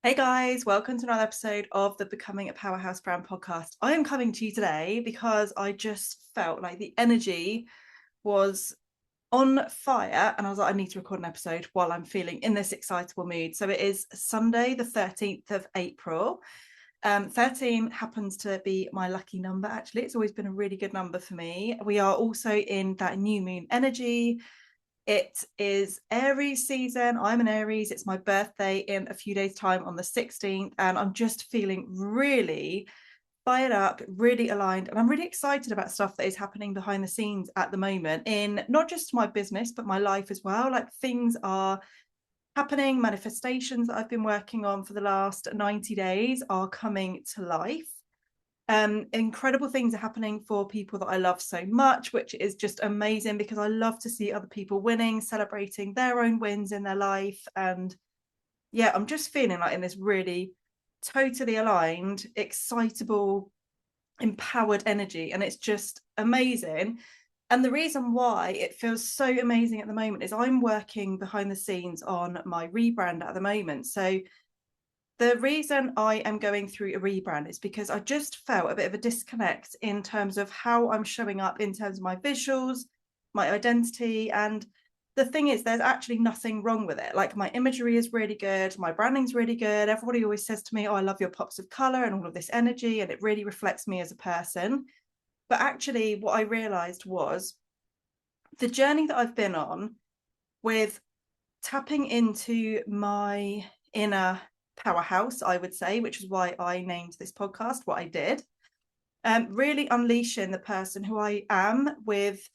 Hey guys, welcome to another episode of the Becoming a Powerhouse Brand podcast. I am coming to you today because I just felt like the energy was on fire and I was like, I need to record an episode while I'm feeling in this excitable mood. So it is Sunday, the 13th of April. 13 happens to be my lucky number, actually. It's always been a really good number for me. We are also in that new moon energy. It is Aries season. I'm an Aries. It's my birthday in a few days' time on the 16th. And I'm just feeling really fired up, really aligned. And I'm really excited about stuff that is happening behind the scenes at the moment in not just my business, but my life as well. Like things are happening, manifestations that I've been working on for the last 90 days are coming to life. Incredible things are happening for people that I love so much, which is just amazing because I love to see other people winning, celebrating their own wins in their life. And yeah, I'm just feeling like in this really totally aligned, excitable, empowered energy. And it's just amazing. And the reason why it feels so amazing at the moment is I'm working behind the scenes on my rebrand at the moment. So the reason I am going through a rebrand is because I just felt a bit of a disconnect in terms of how I'm showing up in terms of my visuals, my identity. And the thing is, there's actually nothing wrong with it. Like my imagery is really good, my branding's really good. Everybody always says to me, oh, I love your pops of color and all of this energy, and it really reflects me as a person. But actually, what I realized was the journey that I've been on with tapping into my inner powerhouse, I would say, which is why I named this podcast what I did. Really unleashing the person who I am with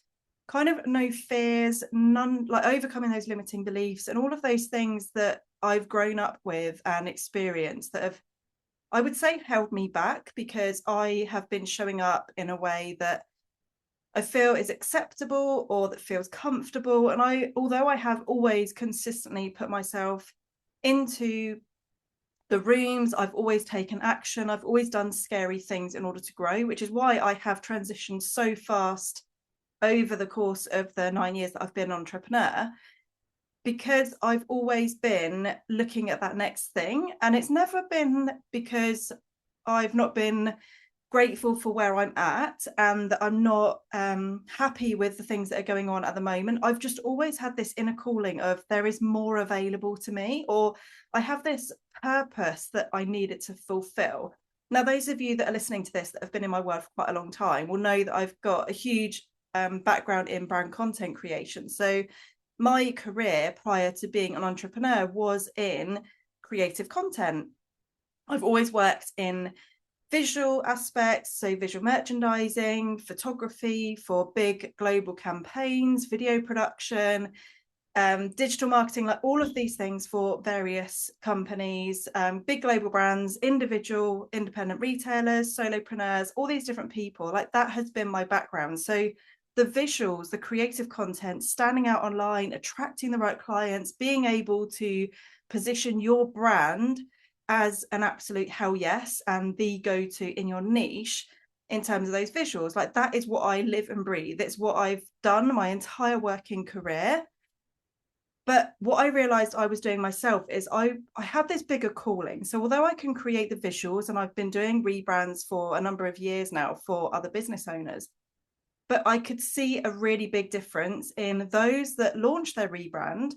kind of no fears, none, like overcoming those limiting beliefs and all of those things that I've grown up with and experienced that have, I would say, held me back because I have been showing up in a way that I feel is acceptable or that feels comfortable. And although I have always consistently put myself into the rooms, I've always taken action, I've always done scary things in order to grow, which is why I have transitioned so fast over the course of the 9 years that I've been an entrepreneur, because I've always been looking at that next thing. And it's never been because I've not been grateful for where I'm at and that I'm not happy with the things that are going on at the moment. I've just always had this inner calling of there is more available to me, or I have this purpose that I needed to fulfill. Now, those of you that are listening to this that have been in my world for quite a long time will know that I've got a huge background in brand content creation. So my career prior to being an entrepreneur was in creative content. I've always worked in visual aspects, so visual merchandising, photography for big global campaigns, video production, digital marketing, like all of these things for various companies, big global brands, individual independent retailers, solopreneurs, all these different people. Like that has been my background. So the visuals, the creative content, standing out online, attracting the right clients, being able to position your brand as an absolute hell yes and the go-to in your niche in terms of those visuals, like that is what I live and breathe. It's what I've done my entire working career. But what I realized I was doing myself is I have this bigger calling. So although I can create the visuals, and I've been doing rebrands for a number of years now for other business owners, but I could see a really big difference in those that launched their rebrand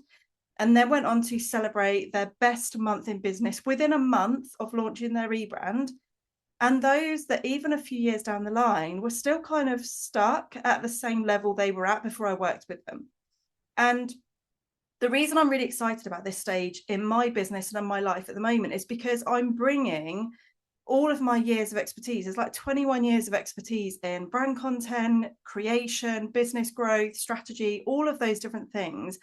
and then went on to celebrate their best month in business within a month of launching their rebrand. And those that even a few years down the line were still kind of stuck at the same level they were at before I worked with them. And the reason I'm really excited about this stage in my business and in my life at the moment is because I'm bringing all of my years of expertise. There's like 21 years of expertise in brand content, creation, business growth, strategy, all of those different things.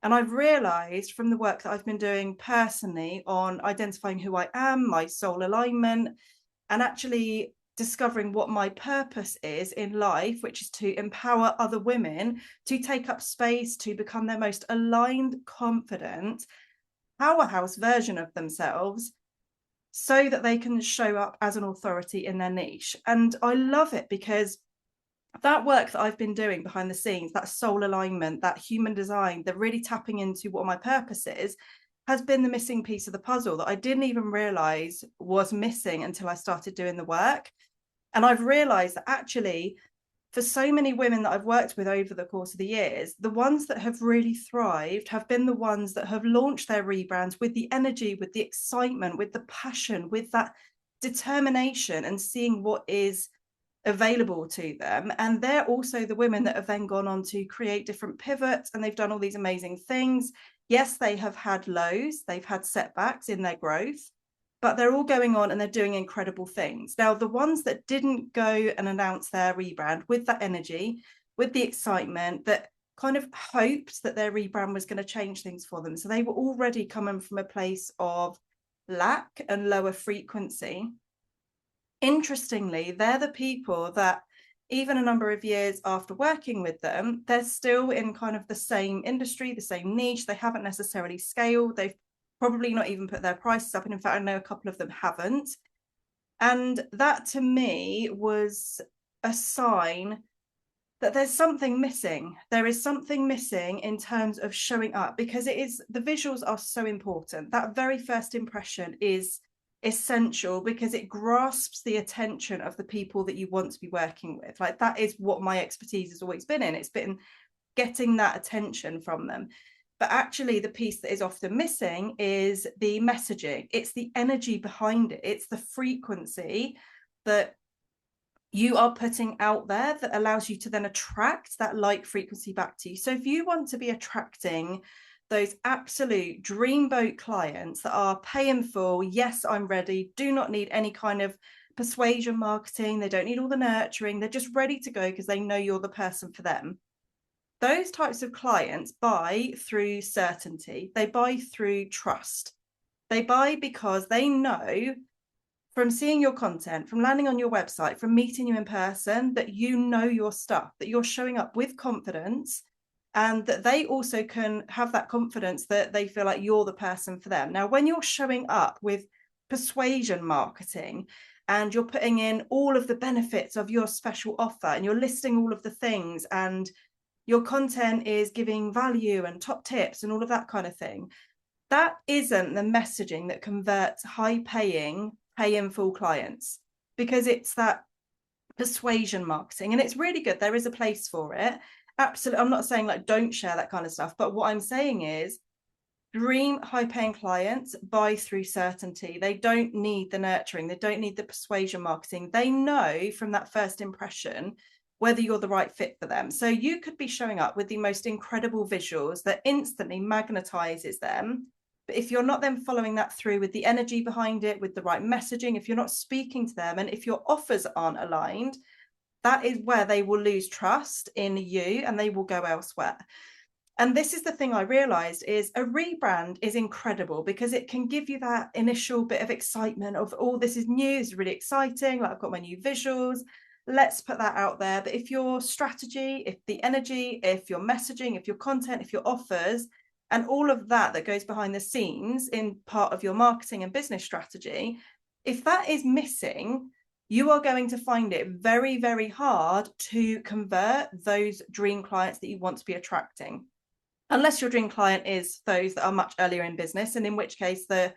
And I've realized from the work that I've been doing personally on identifying who I am, my soul alignment, and actually discovering what my purpose is in life, which is to empower other women to take up space, to become their most aligned, confident, powerhouse version of themselves so that they can show up as an authority in their niche. And I love it because that work that I've been doing behind the scenes, that soul alignment, that human design, the really tapping into what my purpose is, has been the missing piece of the puzzle that I didn't even realize was missing until I started doing the work. And I've realized that actually, for so many women that I've worked with over the course of the years, the ones that have really thrived have been the ones that have launched their rebrands with the energy, with the excitement, with the passion, with that determination and seeing what is available to them. And they're also the women that have then gone on to create different pivots, and they've done all these amazing things. Yes, they have had lows, they've had setbacks in their growth, but they're all going on and they're doing incredible things. Now, the ones that didn't go and announce their rebrand with that energy, with the excitement, that kind of hoped that their rebrand was going to change things for them, so they were already coming from a place of lack and lower frequency. Interestingly, they're the people that, even a number of years after working with them, they're still in kind of the same industry, the same niche. They haven't necessarily scaled. They've probably not even put their prices up. And in fact, I know a couple of them haven't. And that to me was a sign that there's something missing. There is something missing in terms of showing up, because the visuals are so important. That very first impression is essential because it grasps the attention of the people that you want to be working with. Like, that is what my expertise has always been in. It's been getting that attention from them. But actually, the piece that is often missing is the messaging. It's the energy behind it. It's the frequency that you are putting out there that allows you to then attract that like frequency back to you. So if you want to be attracting those absolute dreamboat clients that are pay in full, yes, I'm ready, do not need any kind of persuasion marketing, they don't need all the nurturing, they're just ready to go because they know you're the person for them. Those types of clients buy through certainty. They buy through trust. They buy because they know, from seeing your content, from landing on your website, from meeting you in person, that you know your stuff, that you're showing up with confidence, and that they also can have that confidence that they feel like you're the person for them. Now, when you're showing up with persuasion marketing and you're putting in all of the benefits of your special offer and you're listing all of the things, and your content is giving value and top tips and all of that kind of thing, that isn't the messaging that converts high-paying, pay-in-full clients, because it's that persuasion marketing, and it's really good. There is a place for it. Absolutely. I'm not saying like don't share that kind of stuff, but what I'm saying is dream high-paying clients buy through certainty. They don't need the nurturing. They don't need the persuasion marketing. They know from that first impression whether you're the right fit for them. So you could be showing up with the most incredible visuals that instantly magnetizes them. But if you're not then following that through with the energy behind it, with the right messaging, if you're not speaking to them, and if your offers aren't aligned, that is where they will lose trust in you and they will go elsewhere. And this is the thing I realized, is a rebrand is incredible because it can give you that initial bit of excitement of, oh, this is new, this is really exciting, like I've got my new visuals, let's put that out there. But if your strategy, if the energy, if your messaging, if your content, if your offers, and all of that that goes behind the scenes in part of your marketing and business strategy, if that is missing, you are going to find it very, very hard to convert those dream clients that you want to be attracting. Unless your dream client is those that are much earlier in business, and in which case the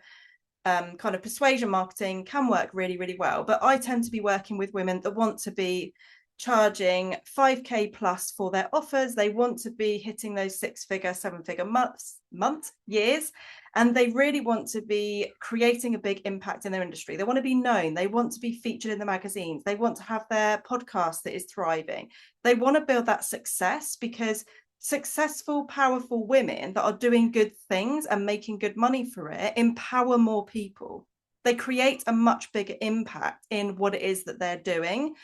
kind of persuasion marketing can work really, really well. But I tend to be working with women that want to be charging 5K plus for their offers. They want to be hitting those 6-figure, 7-figure years, and they really want to be creating a big impact in their industry. They want to be known. They want to be featured in the magazines. They want to have their podcast that is thriving. They want to build that success, because successful, powerful women that are doing good things and making good money for it empower more people. They create a much bigger impact in what it is that they're doing.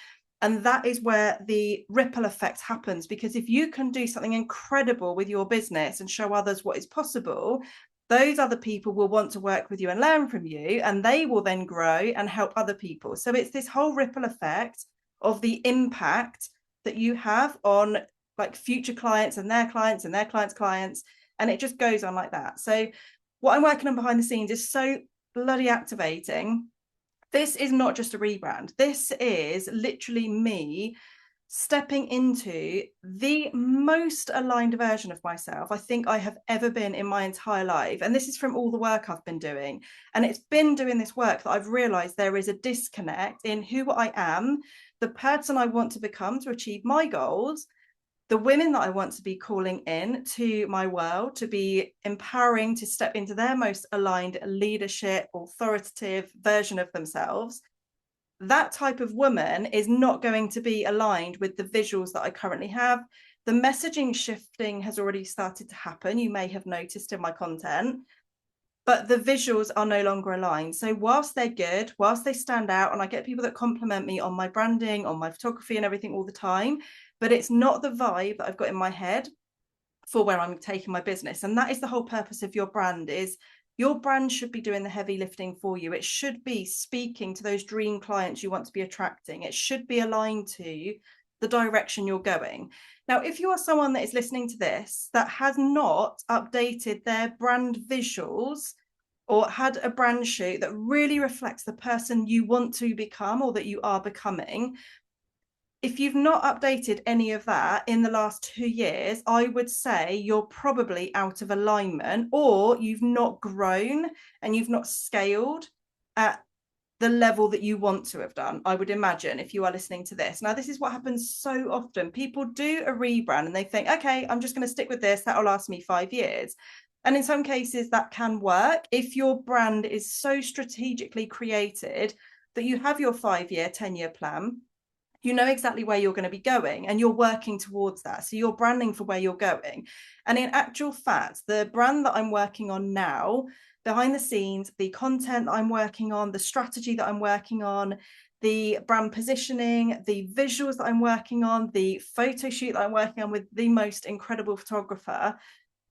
And that is where the ripple effect happens, because if you can do something incredible with your business and show others what is possible, those other people will want to work with you and learn from you, and they will then grow and help other people. So it's this whole ripple effect of the impact that you have on like future clients and their clients and their clients' clients. And it just goes on like that. So what I'm working on behind the scenes is so bloody activating. This is not just a rebrand. This is literally me stepping into the most aligned version of myself I think I have ever been in my entire life. And this is from all the work I've been doing. And it's been doing this work that I've realized there is a disconnect in who I am, the person I want to become to achieve my goals, the women that I want to be calling in to my world, to be empowering to step into their most aligned leadership, authoritative version of themselves. That type of woman is not going to be aligned with the visuals that I currently have. The messaging shifting has already started to happen. You may have noticed in my content, but the visuals are no longer aligned. So whilst they're good, whilst they stand out, and I get people that compliment me on my branding, on my photography and everything all the time, but it's not the vibe that I've got in my head for where I'm taking my business. And that is the whole purpose of your brand. Is your brand should be doing the heavy lifting for you. It should be speaking to those dream clients you want to be attracting. It should be aligned to the direction you're going. Now, if you are someone that is listening to this that has not updated their brand visuals or had a brand shoot that really reflects the person you want to become or that you are becoming, if you've not updated any of that in the last 2 years, I would say you're probably out of alignment, or you've not grown and you've not scaled at the level that you want to have done, I would imagine, if you are listening to this. Now, this is what happens so often. People do a rebrand and they think, okay, I'm just going to stick with this. That'll last me 5 years. And in some cases that can work if your brand is so strategically created that you have your 5-year, 10-year plan. You know exactly where you're going to be going and you're working towards that. So you're branding for where you're going. And in actual fact, the brand that I'm working on now, behind the scenes, the content that I'm working on, the strategy that I'm working on, the brand positioning, the visuals that I'm working on, the photo shoot that I'm working on with the most incredible photographer,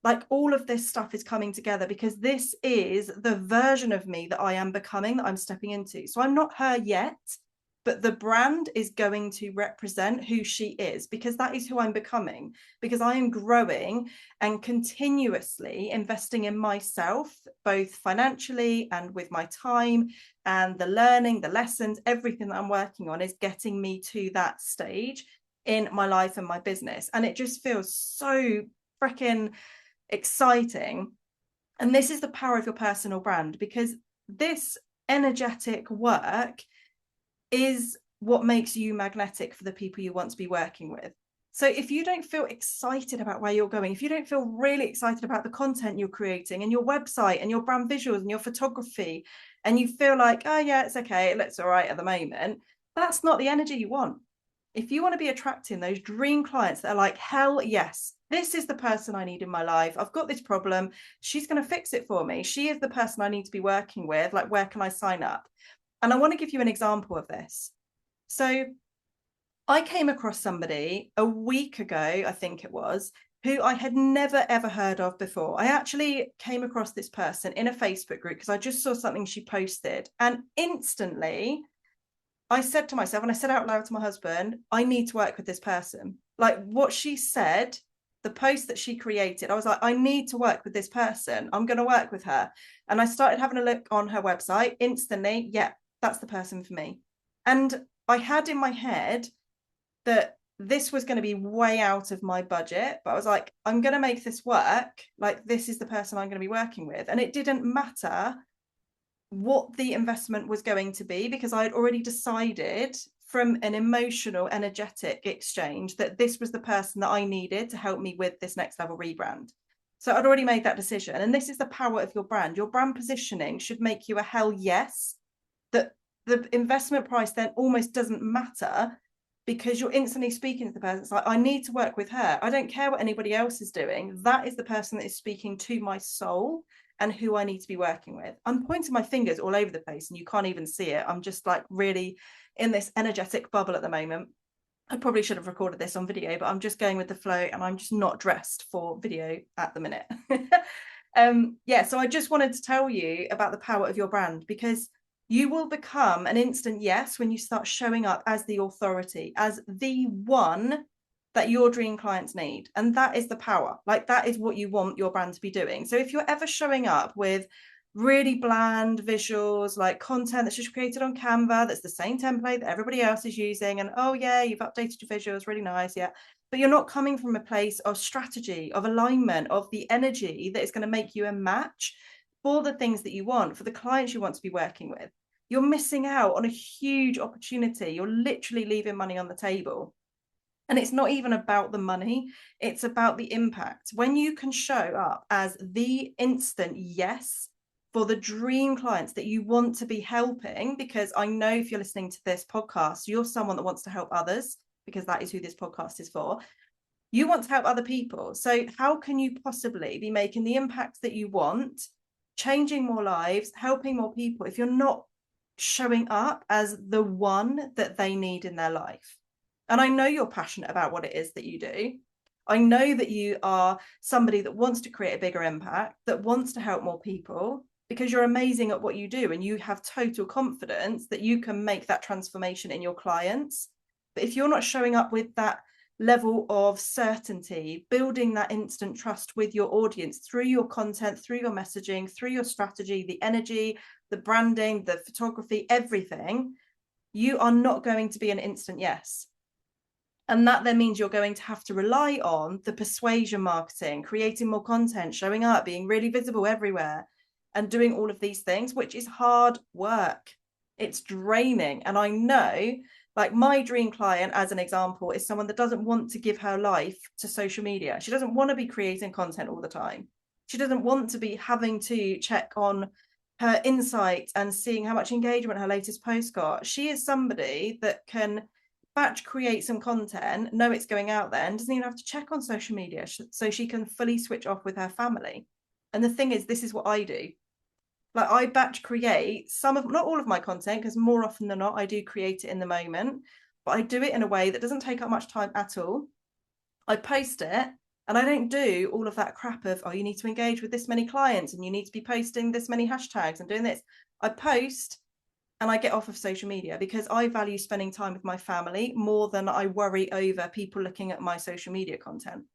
like all of this stuff is coming together because this is the version of me that I am becoming, that I'm stepping into. So I'm not her yet, but the brand is going to represent who she is, because that is who I'm becoming, because I am growing and continuously investing in myself, both financially and with my time, and the learning, the lessons, everything that I'm working on is getting me to that stage in my life and my business. And it just feels so freaking exciting. And this is the power of your personal brand, because this energetic work is what makes you magnetic for the people you want to be working with. So if you don't feel excited about where you're going, if you don't feel really excited about the content you're creating and your website and your brand visuals and your photography, and you feel like, oh yeah, it's okay, it looks all right at the moment, that's not the energy you want. If you want to be attracting those dream clients that are like, hell yes, this is the person I need in my life. I've got this problem. She's going to fix it for me. She is the person I need to be working with. Like, where can I sign up? And I want to give you an example of this. So I came across somebody a week ago, I think it was, who I had never, ever heard of before. I actually came across this person in a Facebook group because I just saw something she posted. And instantly I said to myself, and I said out loud to my husband, I need to work with this person. Like what she said, the post that she created, I was like, I need to work with this person. I'm going to work with her. And I started having a look on her website instantly. Yeah, that's the person for me. And I had in my head that this was going to be way out of my budget, but I was like, I'm going to make this work. Like, this is the person I'm going to be working with. And it didn't matter what the investment was going to be, because I had already decided from an emotional, energetic exchange that this was the person that I needed to help me with this next level rebrand. So I'd already made that decision. And this is the power of your brand. Your brand positioning should make you a hell yes, that the investment price then almost doesn't matter, because you're instantly speaking to the person. It's like, I need to work with her. I don't care what anybody else is doing. That is the person that is speaking to my soul and who I need to be working with. I'm pointing my fingers all over the place and you can't even see it. I'm just like really in this energetic bubble at the moment. I probably should have recorded this on video, but I'm just going with the flow and I'm just not dressed for video at the minute. Yeah, so I just wanted to tell you about the power of your brand, because you will become an instant yes when you start showing up as the authority, as the one that your dream clients need. And that is the power. Like, that is what you want your brand to be doing. So if you're ever showing up with really bland visuals, like content that's just created on Canva, that's the same template that everybody else is using. And oh yeah, you've updated your visuals, really nice, yeah. But you're not coming from a place of strategy, of alignment, of the energy that is going to make you a match for the things that you want, for the clients you want to be working with. You're missing out on a huge opportunity. You're literally leaving money on the table. And it's not even about the money, it's about the impact. When you can show up as the instant yes for the dream clients that you want to be helping, because I know if you're listening to this podcast, you're someone that wants to help others, because that is who this podcast is for. You want to help other people. So how can you possibly be making the impact that you want, changing more lives, helping more people, if you're not showing up as the one that they need in their life? And I know you're passionate about what it is that you do. I know that you are somebody that wants to create a bigger impact, that wants to help more people, because you're amazing at what you do and you have total confidence that you can make that transformation in your clients. But if you're not showing up with that level of certainty, building that instant trust with your audience through your content, through your messaging, through your strategy, the energy, the branding, the photography, everything, you are not going to be an instant yes. And that then means you're going to have to rely on the persuasion marketing, creating more content, showing up, being really visible everywhere, and doing all of these things, which is hard work. It's draining. And I know, like, my dream client, as an example, is someone that doesn't want to give her life to social media. She doesn't want to be creating content all the time. She doesn't want to be having to check on her insights and seeing how much engagement her latest post got. She is somebody that can batch create some content, know it's going out there, and doesn't even have to check on social media, so she can fully switch off with her family. And the thing is, this is what I do. Like, I batch create some of, not all of my content, because more often than not I do create it in the moment, but I do it in a way that doesn't take up much time at all. I post it, and I don't do all of that crap of, oh, you need to engage with this many clients and you need to be posting this many hashtags and doing this. I post and I get off of social media, because I value spending time with my family more than I worry over people looking at my social media content.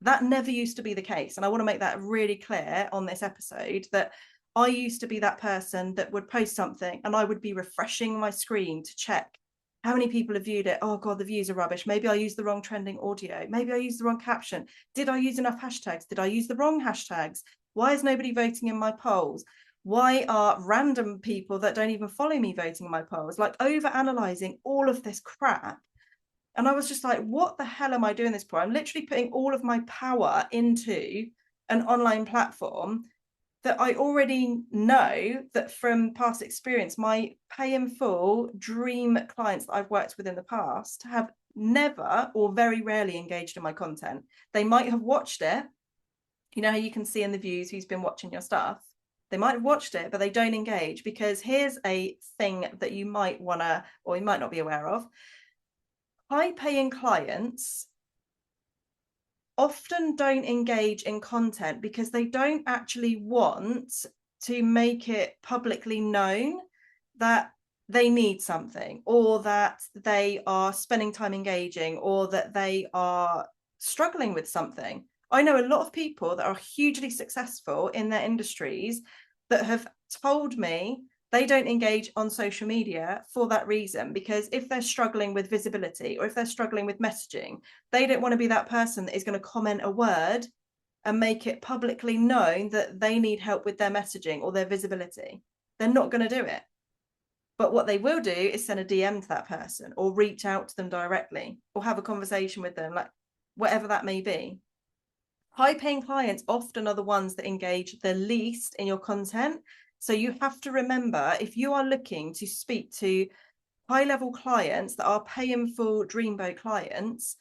That never used to be the case. And I want to make that really clear on this episode, that I used to be that person that would post something and I would be refreshing my screen to check how many people have viewed it. Oh God, the views are rubbish. Maybe I used the wrong trending audio. Maybe I used the wrong caption. Did I use enough hashtags? Did I use the wrong hashtags? Why is nobody voting in my polls? Why are random people that don't even follow me voting in my polls? Like, over analyzing all of this crap. And I was just like, what the hell am I doing this for? I'm literally putting all of my power into an online platform that I already know that from past experience, my pay in full dream clients that I've worked with in the past have never or very rarely engaged in my content. They might have watched it. You know how you can see in the views who's been watching your stuff? They might have watched it, but they don't engage, because here's a thing that you might want to, or you might not be aware of. High paying clients often don't engage in content because they don't actually want to make it publicly known that they need something, or that they are spending time engaging, or that they are struggling with something. I know a lot of people that are hugely successful in their industries that have told me they don't engage on social media for that reason, because if they're struggling with visibility, or if they're struggling with messaging, they don't want to be that person that is going to comment a word and make it publicly known that they need help with their messaging or their visibility. They're not going to do it. But what they will do is send a DM to that person, or reach out to them directly, or have a conversation with them, like whatever that may be. High paying clients often are the ones that engage the least in your content. So you have to remember, if you are looking to speak to high level clients that are paying full dreamboat clients,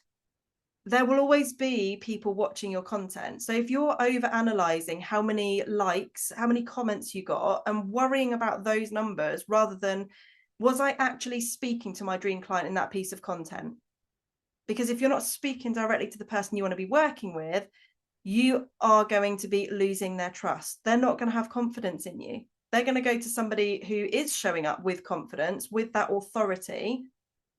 there will always be people watching your content. So if you're over analyzing how many likes, how many comments you got, and worrying about those numbers rather than, was I actually speaking to my dream client in that piece of content? Because if you're not speaking directly to the person you want to be working with, you are going to be losing their trust. They're not going to have confidence in you. They're going to go to somebody who is showing up with confidence, with that authority,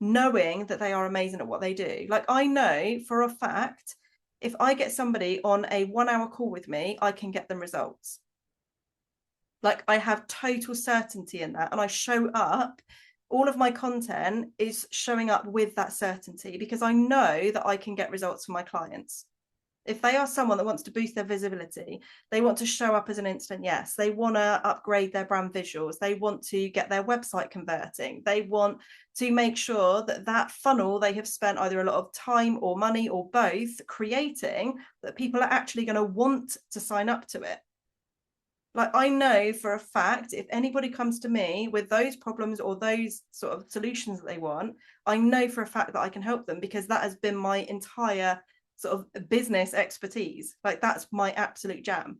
knowing that they are amazing at what they do. Like, I know for a fact, if I get somebody on a 1 hour call with me, I can get them results. Like I have total certainty in that, and I show up. All of my content is showing up with that certainty because I know that I can get results for my clients. If they are someone that wants to boost their visibility, they want to show up as an instant yes, they want to upgrade their brand visuals, they want to get their website converting, they want to make sure that that funnel they have spent either a lot of time or money or both creating, that people are actually going to want to sign up to it. Like I know for a fact, if anybody comes to me with those problems or those sort of solutions that they want, I know for a fact that I can help them because that has been my entire sort of business expertise. Like that's my absolute jam.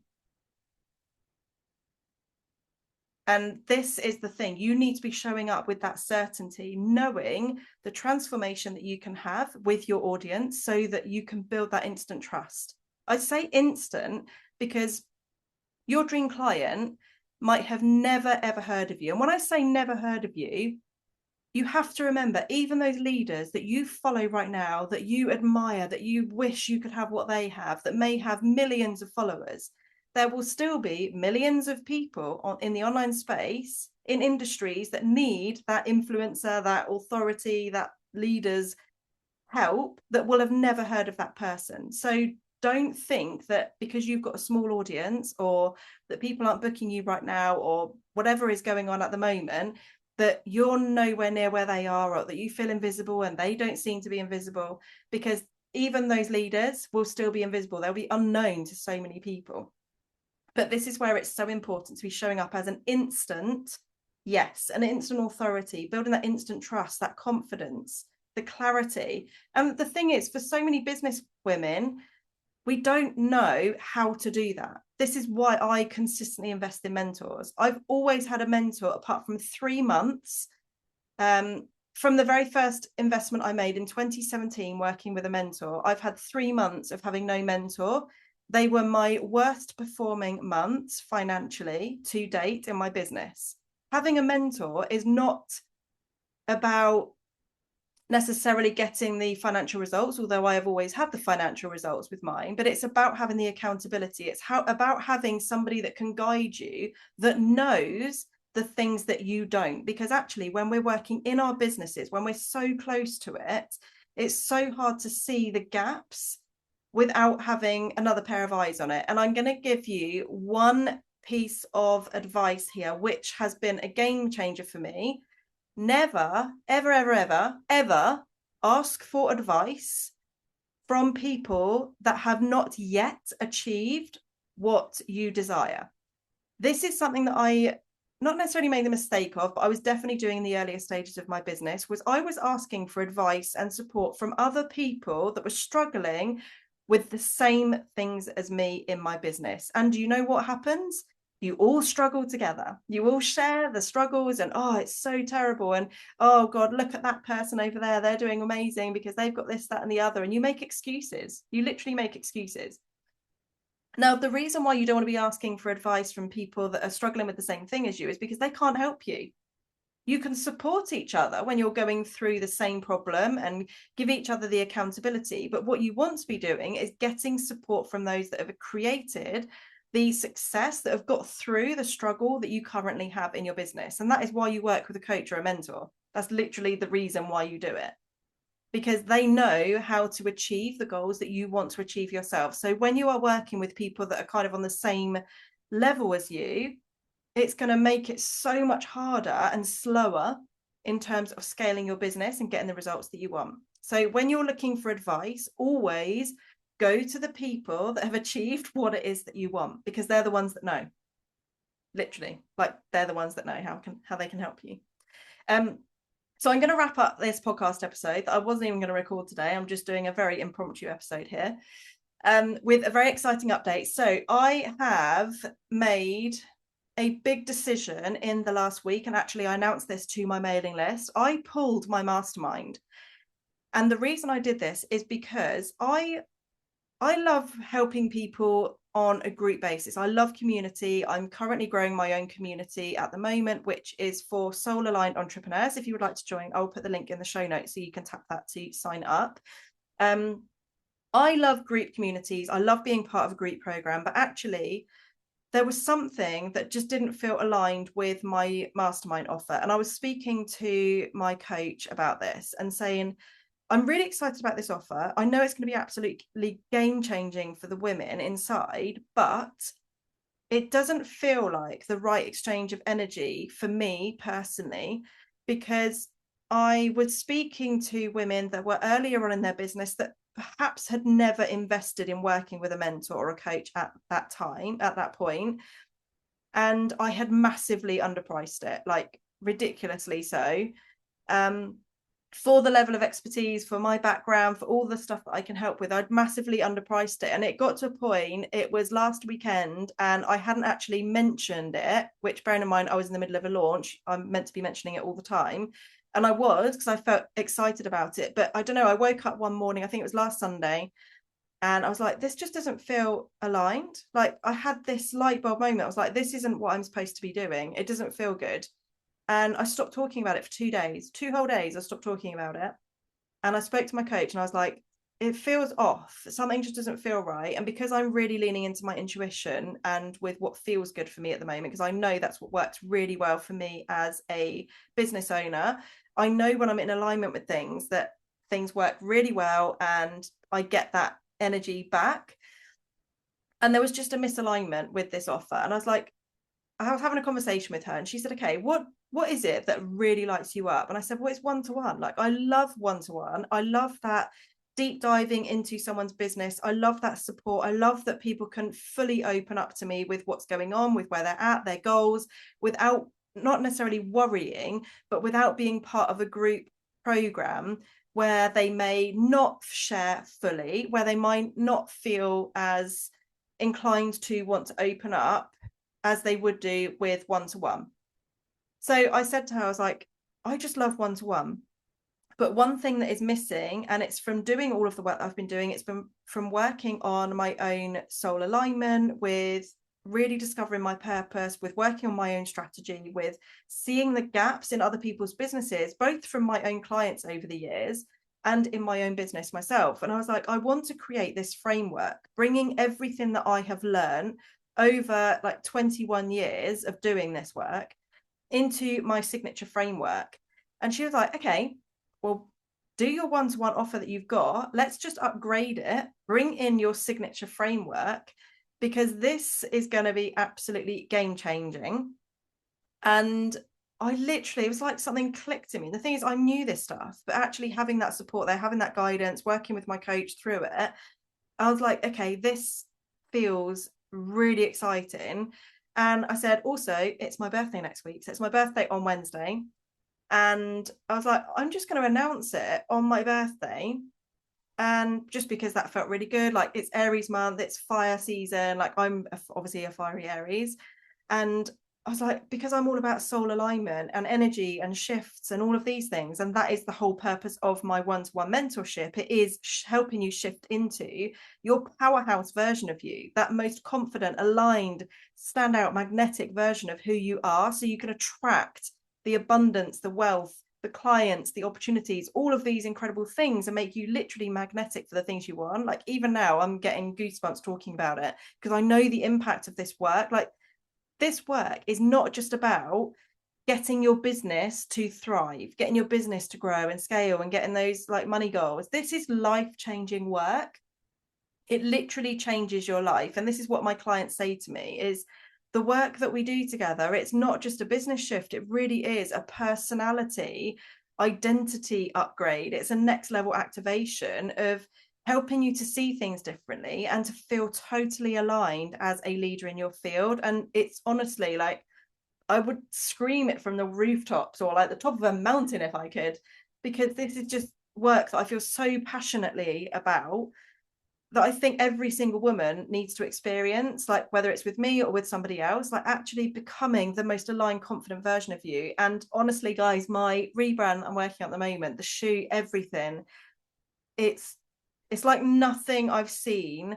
And this is the thing, you need to be showing up with that certainty, knowing the transformation that you can have with your audience so that you can build that instant trust. I say instant because your dream client might have never, ever heard of you. And when I say never heard of you, you have to remember, even those leaders that you follow right now, that you admire, that you wish you could have what they have, that may have millions of followers, there will still be millions of people in the online space, in industries that need that influencer, that authority, that leader's help that will have never heard of that person. So don't think that because you've got a small audience or that people aren't booking you right now or whatever is going on at the moment, that you're nowhere near where they are or that you feel invisible and they don't seem to be invisible, because even those leaders will still be invisible. They'll be unknown to so many people. But this is where it's so important to be showing up as an instant, yes, an instant authority, building that instant trust, that confidence, the clarity. And the thing is, for so many business women, we don't know how to do that. This is why I consistently invest in mentors. I've always had a mentor apart from 3 months. From the very first investment I made in 2017, working with a mentor, I've had 3 months of having no mentor. They were my worst performing months financially to date in my business. Having a mentor is not about necessarily getting the financial results, although I have always had the financial results with mine, but it's about having the accountability. It's about having somebody that can guide you, that knows the things that you don't. Because actually, when we're working in our businesses, when we're so close to it, it's so hard to see the gaps without having another pair of eyes on it. And I'm going to give you one piece of advice here, which has been a game changer for me. Never, ever, ever, ever, ever ask for advice from people that have not yet achieved what you desire. This is something that I not necessarily made the mistake of, but I was definitely doing in the earlier stages of my business, was I was asking for advice and support from other people that were struggling with the same things as me in my business. And do you know what happens? You all struggle together. You all share the struggles and, oh, it's so terrible. And, oh, God, look at that person over there. They're doing amazing because they've got this, that, and the other. And you make excuses. You literally make excuses. Now, the reason why you don't want to be asking for advice from people that are struggling with the same thing as you is because they can't help you. You can support each other when you're going through the same problem and give each other the accountability. But what you want to be doing is getting support from those that have created the success, that have got through the struggle that you currently have in your business. And that is why you work with a coach or a mentor. That's literally the reason why you do it, because they know how to achieve the goals that you want to achieve yourself. So when you are working with people that are kind of on the same level as you, it's going to make it so much harder and slower in terms of scaling your business and getting the results that you want. So when you're looking for advice, always go to the people that have achieved what it is that you want, because they're the ones that know. Literally, like they're the ones that know how they can help you. So I'm going to wrap up this podcast episode that I wasn't even going to record today. I'm just doing a very impromptu episode here, with a very exciting update. So I have made a big decision in the last week, and actually I announced this to my mailing list. I pulled my mastermind, and the reason I did this is because I love helping people on a group basis. I love community. I'm currently growing my own community at the moment, which is for soul aligned entrepreneurs. If you would like to join, I'll put the link in the show notes so you can tap that to sign up. I love group communities. I love being part of a group program, but actually there was something that just didn't feel aligned with my mastermind offer. And I was speaking to my coach about this and saying, I'm really excited about this offer. I know it's going to be absolutely game changing for the women inside, but it doesn't feel like the right exchange of energy for me personally, because I was speaking to women that were earlier on in their business that perhaps had never invested in working with a mentor or a coach at that time, at that point. And I had massively underpriced it, like ridiculously so. Um, for the level of expertise, for my background, for all the stuff that I can help with, I'd massively underpriced it. And it got to a point, it was last weekend, and I hadn't actually mentioned it, which, bearing in mind, I was in the middle of a launch. I'm meant to be mentioning it all the time. And I was, because I felt excited about it. But I don't know, I woke up one morning, I think it was last Sunday, and I was like, this just doesn't feel aligned. Like, I had this light bulb moment. I was like, this isn't what I'm supposed to be doing. It doesn't feel good. And I stopped talking about it for 2 days, 2 whole days. I stopped talking about it. And I spoke to my coach and I was like, it feels off. Something just doesn't feel right. And because I'm really leaning into my intuition and with what feels good for me at the moment, because I know that's what works really well for me as a business owner, I know when I'm in alignment with things that things work really well and I get that energy back. And there was just a misalignment with this offer. And I was like, I was having a conversation with her and she said, okay, what is it that really lights you up? And I said, well, it's one-to-one. Like, I love one-to-one. I love that deep diving into someone's business. I love that support. I love that people can fully open up to me with what's going on, with where they're at, their goals, without not necessarily worrying, but without being part of a group program where they may not share fully, where they might not feel as inclined to want to open up as they would do with one-to-one. So I said to her, I was like, I just love one-to-one. But one thing that is missing, and it's from doing all of the work that I've been doing, it's been from working on my own soul alignment, with really discovering my purpose, with working on my own strategy, with seeing the gaps in other people's businesses, both from my own clients over the years and in my own business myself. And I was like, I want to create this framework, bringing everything that I have learned over like 21 years of doing this work into my signature framework. And she was like, okay, well, do your one-to-one offer that you've got. Let's just upgrade it, bring in your signature framework, because this is going to be absolutely game changing. And I literally, it was like something clicked in me. The thing is, I knew this stuff, but actually having that support there, having that guidance, working with my coach through it, I was like, okay, this feels really exciting. And I said, also, it's my birthday next week. So it's my birthday on Wednesday. And I was like, I'm just going to announce it on my birthday. And just because that felt really good, like, it's Aries month, it's fire season. Like, I'm obviously a fiery Aries. And I was like, because I'm all about soul alignment and energy and shifts and all of these things. And that is the whole purpose of my one-to-one mentorship. It is helping you shift into your powerhouse version of you, that most confident, aligned, standout, magnetic version of who you are. So you can attract the abundance, the wealth, the clients, the opportunities, all of these incredible things, and make you literally magnetic for the things you want. Like, even now, I'm getting goosebumps talking about it because I know the impact of this work. Like, this work is not just about getting your business to thrive, getting your business to grow and scale and getting those like money goals. This is life-changing work. It literally changes your life. And this is what my clients say to me is, the work that we do together, it's not just a business shift, it really is a personality identity upgrade. It's a next level activation of helping you to see things differently and to feel totally aligned as a leader in your field. And it's honestly like, I would scream it from the rooftops or like the top of a mountain if I could, because this is just work that I feel so passionately about, that I think every single woman needs to experience, like whether it's with me or with somebody else, like actually becoming the most aligned, confident version of you. And honestly, guys, my rebrand I'm working on at the moment, the shoe, everything, it's like nothing I've seen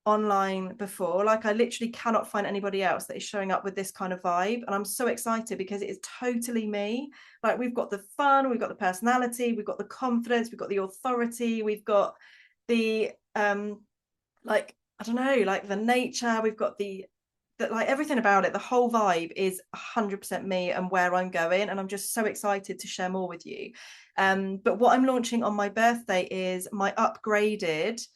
online before. Like, I literally cannot find anybody else that is showing up with this kind of vibe. And I'm so excited because it is totally me. Like, we've got the fun, we've got the personality, we've got the confidence, we've got the authority, we've got the like, I don't know, like the nature, we've got the that, like, everything about it, the whole vibe is 100% me and where I'm going, and I'm just so excited to share more with you. But what I'm launching on my birthday is my upgraded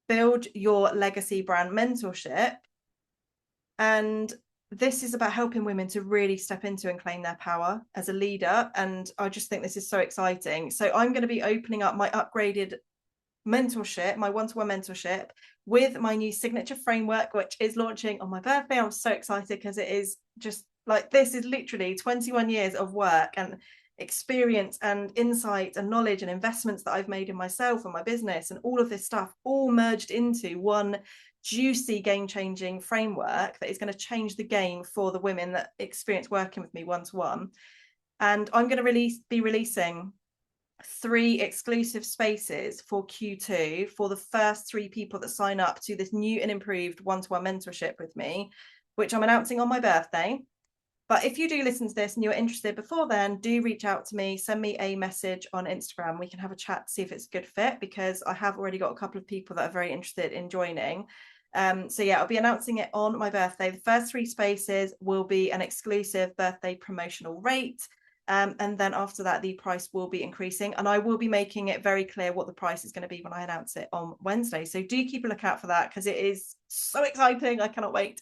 Build Your Legacy Brand Mentorship. And this is about helping women to really step into and claim their power as a leader. And I just think this is so exciting. So I'm going to be opening up my upgraded mentorship, my one-to-one mentorship, with my new signature framework, which is launching on my birthday. I'm so excited because it is just like, this is literally 21 years of work and experience and insight and knowledge and investments that I've made in myself and my business, and all of this stuff all merged into one juicy game-changing framework that is going to change the game for the women that experience working with me one-to-one. And I'm going to be releasing 3 exclusive spaces for Q2 for the first 3 people that sign up to this new and improved one-to-one mentorship with me, which I'm announcing on my birthday. But if you do listen to this and you're interested before then, do reach out to me, send me a message on Instagram. We can have a chat to see if it's a good fit, because I have already got a couple of people that are very interested in joining. So yeah, I'll be announcing it on my birthday. The first 3 spaces will be an exclusive birthday promotional rate. And then after that, the price will be increasing, and I will be making it very clear what the price is going to be when I announce it on Wednesday. So do keep a lookout for that, because it is so exciting. I cannot wait.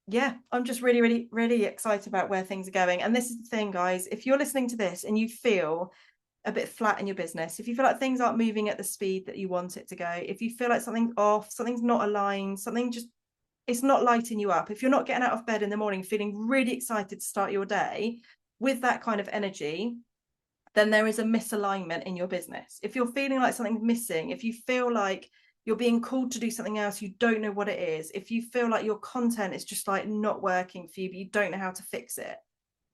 Yeah, I'm just really, really, really excited about where things are going. And this is the thing, guys, if you're listening to this and you feel a bit flat in your business, if you feel like things aren't moving at the speed that you want it to go, if you feel like something's off, something's not aligned, something just, it's not lighting you up, if you're not getting out of bed in the morning feeling really excited to start your day with that kind of energy, then there is a misalignment in your business. If you're feeling like something's missing, if you feel like you're being called to do something else, you don't know what it is, if you feel like your content is just like not working for you, but you don't know how to fix it,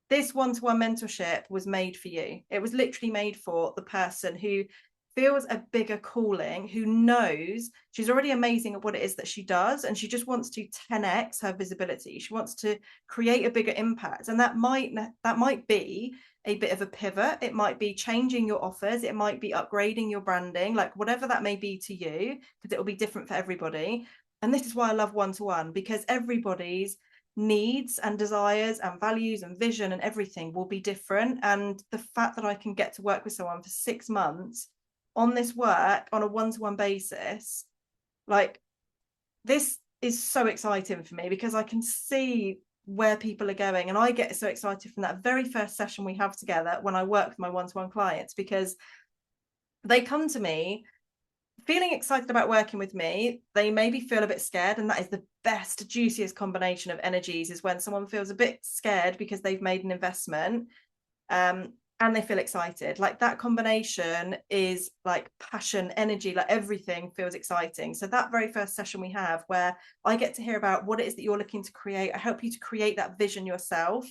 this one-to-one mentorship was made for you. It was literally made for the person who feels a bigger calling, who knows she's already amazing at what it is that she does, and she just wants to 10x her visibility. She wants to create a bigger impact, and that might be a bit of a pivot. It might be changing your offers, it might be upgrading your branding, like whatever that may be to you, because it will be different for everybody. And this is why I love one-to-one, because everybody's needs and desires and values and vision and everything will be different. And the fact that I can get to work with someone for 6 months on this work on a one-to-one basis, like, this is so exciting for me, because I can see where people are going, and I get so excited from that very first session we have together when I work with my one-to-one clients, because they come to me feeling excited about working with me. They maybe feel a bit scared, and that is the best, juiciest combination of energies, is when someone feels a bit scared because they've made an investment, and they feel excited. Like, that combination is like passion, energy, like everything feels exciting. So that very first session we have, where I get to hear about what it is that you're looking to create, I help you to create that vision yourself,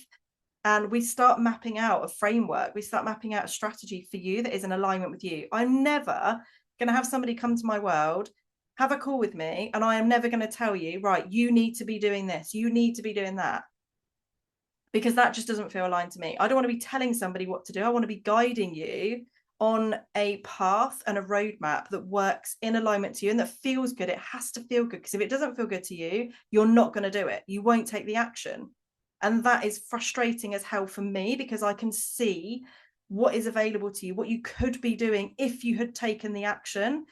and we start mapping out a framework, we start mapping out a strategy for you that is in alignment with you. I'm never going to have somebody come to my world, have a call with me, and I am never going to tell you, right, you need to be doing this, you need to be doing that, because that just doesn't feel aligned to me. I don't want to be telling somebody what to do. I want to be guiding you on a path and a roadmap that works in alignment to you and that feels good. It has to feel good, because if it doesn't feel good to you, you're not going to do it. You won't take the action. And that is frustrating as hell for me, because I can see what is available to you, what you could be doing if you had taken the action.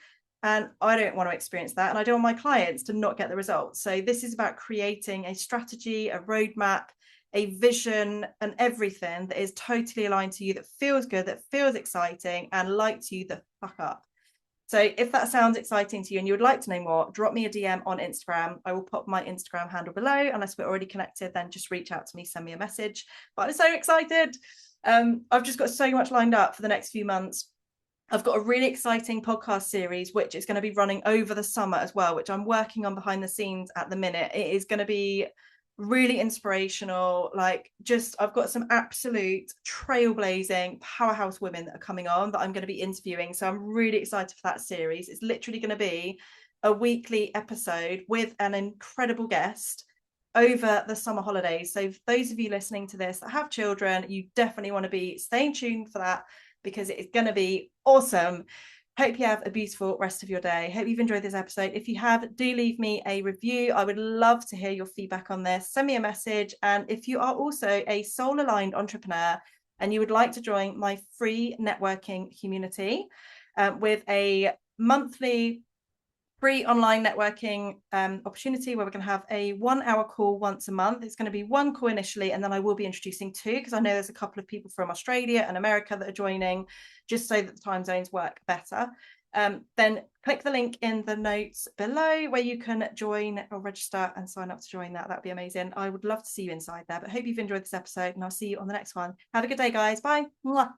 And I don't want to experience that. And I don't want my clients to not get the results. So this is about creating a strategy, a roadmap, a vision, and everything that is totally aligned to you, that feels good, that feels exciting, and lights you the fuck up. So if that sounds exciting to you and you would like to know more, drop me a DM on Instagram. I will pop my Instagram handle below. Unless we're already connected, then just reach out to me, send me a message. But I'm so excited. I've just got so much lined up for the next few months. I've got a really exciting podcast series, which is going to be running over the summer as well, which I'm working on behind the scenes at the minute. It is going to be really inspirational. Like, just, I've got some absolute trailblazing powerhouse women that are coming on that I'm going to be interviewing. So I'm really excited for that series. It's literally going to be a weekly episode with an incredible guest over the summer holidays. So for those of you listening to this that have children, you definitely want to be staying tuned for that, because it is going to be awesome. Hope you have a beautiful rest of your day. Hope you've enjoyed this episode. If you have, do leave me a review. I would love to hear your feedback on this. Send me a message. And if you are also a soul-aligned entrepreneur and you would like to join my free networking community with a monthly free online networking opportunity where we're going to have a 1 hour call once a month. It's going to be one call initially, and then I will be introducing two, because I know there's a couple of people from Australia and America that are joining, just so that the time zones work better. Then click the link in the notes below where you can join or register and sign up to join that. That'd be amazing. I would love to see you inside there, but hope you've enjoyed this episode, and I'll see you on the next one. Have a good day, guys. Bye. Mwah.